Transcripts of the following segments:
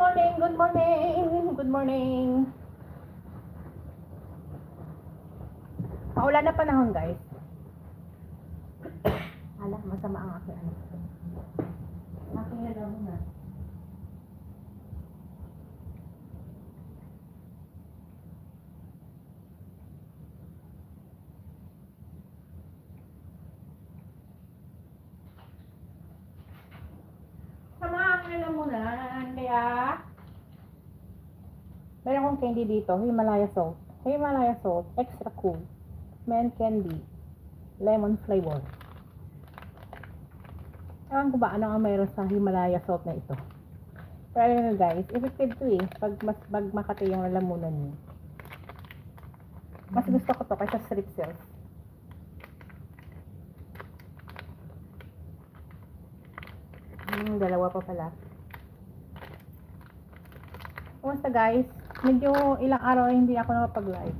morning, good morning, good morning. Maulan na panahon, guys. Ala, masama ang aking ano. Aking nalaw na. Sama aking nalaw muna. Kaya, meron akong candy dito, Himalaya salt. Himalaya salt, extra cool. Men candy, lemon flavor. Ewan ko ba ano ang mayroon sa Himalaya salt na ito. Pero alam nyo guys, effective to eh. Pag makati yung lalamunan nyo. Mas gusto ko to kaysa strip cells. Dalawa pa pala. Kumusta guys? Medyo ilang araw hindi ako nakapag-live.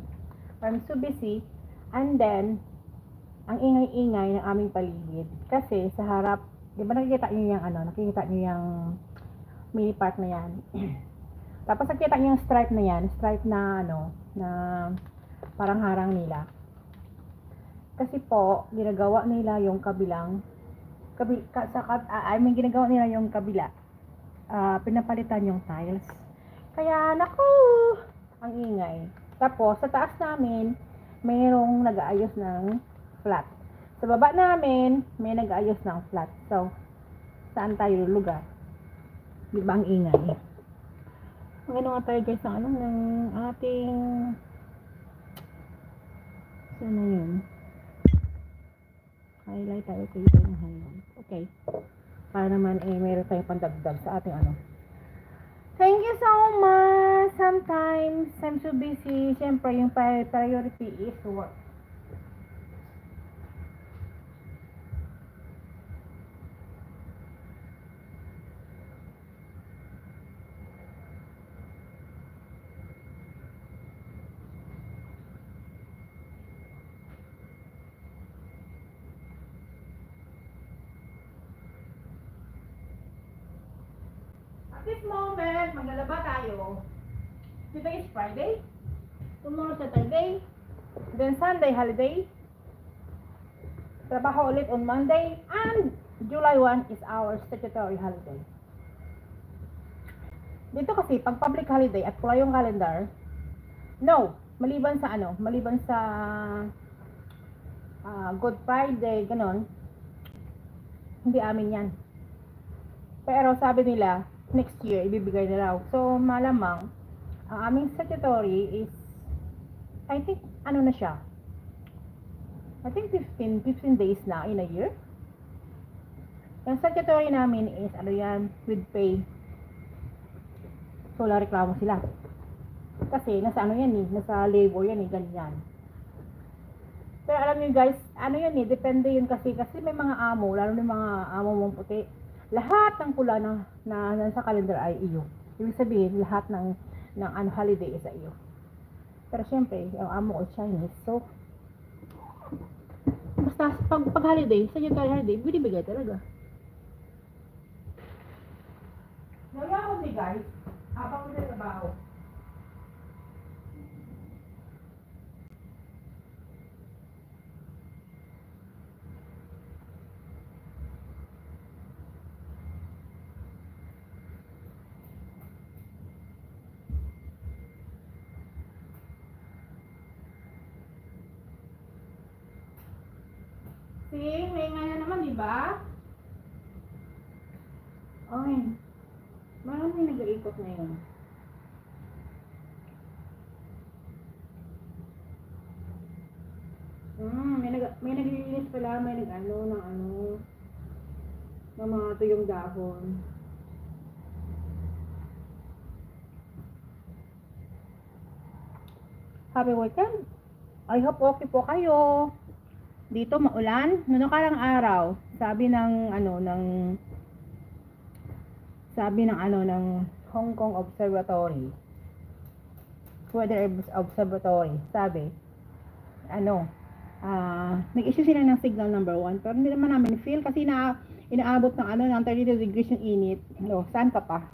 I'm so busy. And then, ang ingay-ingay ng aming paligid. Kasi sa harap, di ba nakikita nyo yung ano, nakikita nyo yung mini park na yan. Tapos nakikita nyo yung stripe na yan, stripe na ano, na parang harang nila. Kasi po, ginagawa nila yung kabilang, ginagawa nila yung kabila. Pinapalitan yung tiles. Kaya, naku, ang ingay. Tapos, sa taas namin, mayroong nag-aayos ng flat. Sa baba namin, may nag-aayos ng flat. So, saan tayo lugar? Di ba ang ingay? Ang nga tayo guys ng ano, ng ating saan na yun? Highlight tayo dito ng highlight. Okay. Para naman mayroon tayong pandagdag sa ating ano. Thank you so much. Sometimes, I'm so busy. Siyempre, yung priority is work. At this moment, maglalaba tayo. Today is Friday. Tomorrow Saturday. Then Sunday holiday. Trabaho ulit on Monday. And July 1 is our statutory holiday. Dito kasi, pag public holiday at pula yung calendar, no, maliban sa ano, maliban sa Good Friday, ganon, hindi amin yan. Pero sabi nila, next year, ibibigay na raw. So, malamang, ang aming statutory is, I think, ano na siya? I think 15 days na in a year. Yung statutory namin is, ano yan, with pay. So, wala reklamo sila. Kasi, nasa ano yan eh, nasa labor yan eh, ganyan. Pero alam niyo guys, ano yan eh, depende yun kasi may mga amo, lalo na mga amo mong puti. Lahat ng pula na nasa calendar ay iyo. Ibig sabihin, lahat ng holiday is sa iyo. Pero syempre, yung amo ko Chinese, so basta pag holiday, sa yung holiday, binibigay talaga. Nagawa ko ni guys, habang ko na trabaho. See, may nga naman, di ba? Okay. Marami nag-iikot na yun. May naglilinis pala, may nag-ano, ng mga tuyong dahon. Happy weekend. I hope okay po kayo. Dito maulan, noong nakarang araw, sabi ng Hong Kong Observatory, Weather Observatory, sabi, nag-issue sila ng signal number 1, pero hindi naman namin feel kasi inaabot ng 32 degrees yung init. Saan ka pa?